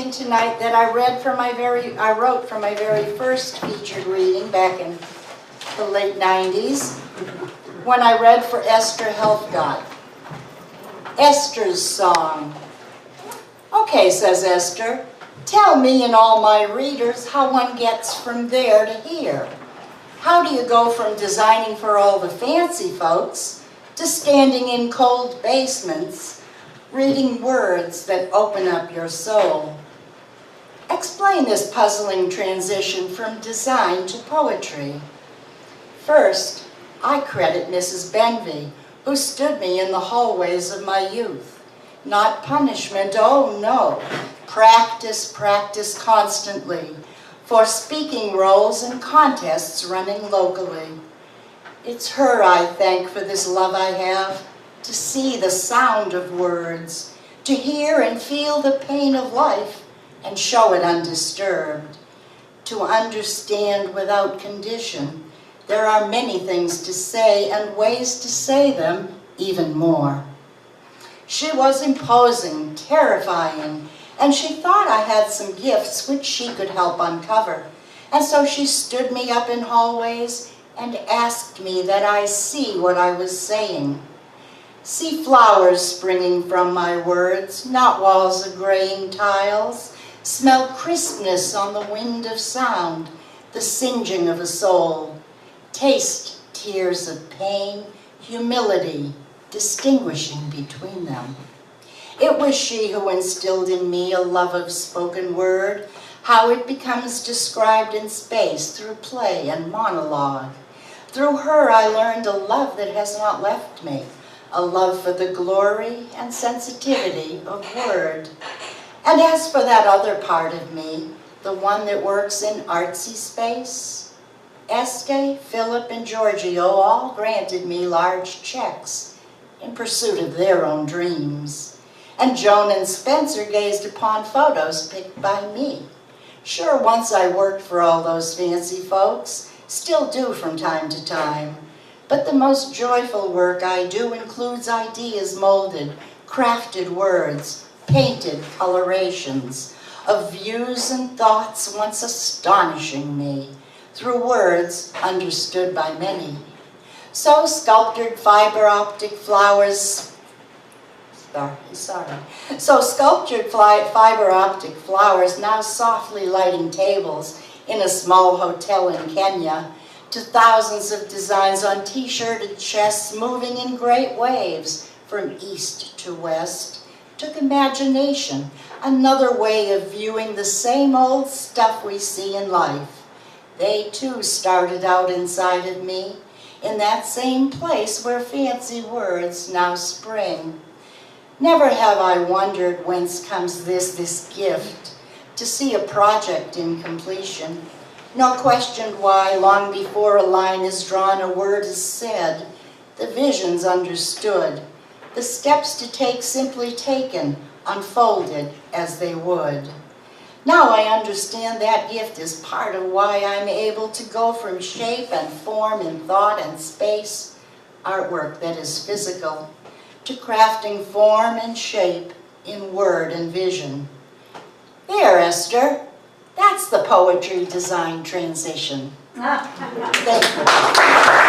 something tonight that I wrote for my very first featured reading back in the late 90s, when I read for Esther Helfgott. Esther's song. Okay, says Esther, tell me and all my readers how one gets from there to here. How do you go from designing for all the fancy folks to standing in cold basements, reading words that open up your soul? Explain this puzzling transition from design to poetry. First, I credit Mrs. Benvey, who stood me in the hallways of my youth. Not punishment, oh no, practice, practice constantly, for speaking roles and contests running locally. It's her I thank for this love I have, to see the sound of words, to hear and feel the pain of life and show it undisturbed, to understand without condition. There are many things to say and ways to say them even more. She was imposing, terrifying, and she thought I had some gifts which she could help uncover. And so she stood me up in hallways and asked me that I see what I was saying. See flowers springing from my words, not walls of graying tiles. Smell crispness on the wind of sound, the singeing of a soul. Taste tears of pain, humility, distinguishing between them. It was she who instilled in me a love of spoken word, how it becomes described in space through play and monologue. Through her I learned a love that has not left me, a love for the glory and sensitivity of word. And as for that other part of me, the one that works in artsy space, Este, Philip, and Giorgio all granted me large checks in pursuit of their own dreams. And Joan and Spencer gazed upon photos picked by me. Sure, once I worked for all those fancy folks, still do from time to time. But the most joyful work I do includes ideas molded, crafted words, painted colorations, of views and thoughts once astonishing me, through words understood by many. So sculptured fiber optic flowers now softly lighting tables in a small hotel in Kenya, to thousands of designs on t-shirted chests moving in great waves from east to west, took imagination, another way of viewing the same old stuff we see in life. They too started out inside of me, in that same place where fancy words now spring. Never have I wondered whence comes this gift, to see a project in completion, nor questioned why, long before a line is drawn, a word is said, the visions understood, the steps to take simply taken, unfolded as they would. Now I understand that gift is part of why I'm able to go from shape and form in thought and space, artwork that is physical, to crafting form and shape in word and vision. There, Esther, that's the poetry design transition. Thank you.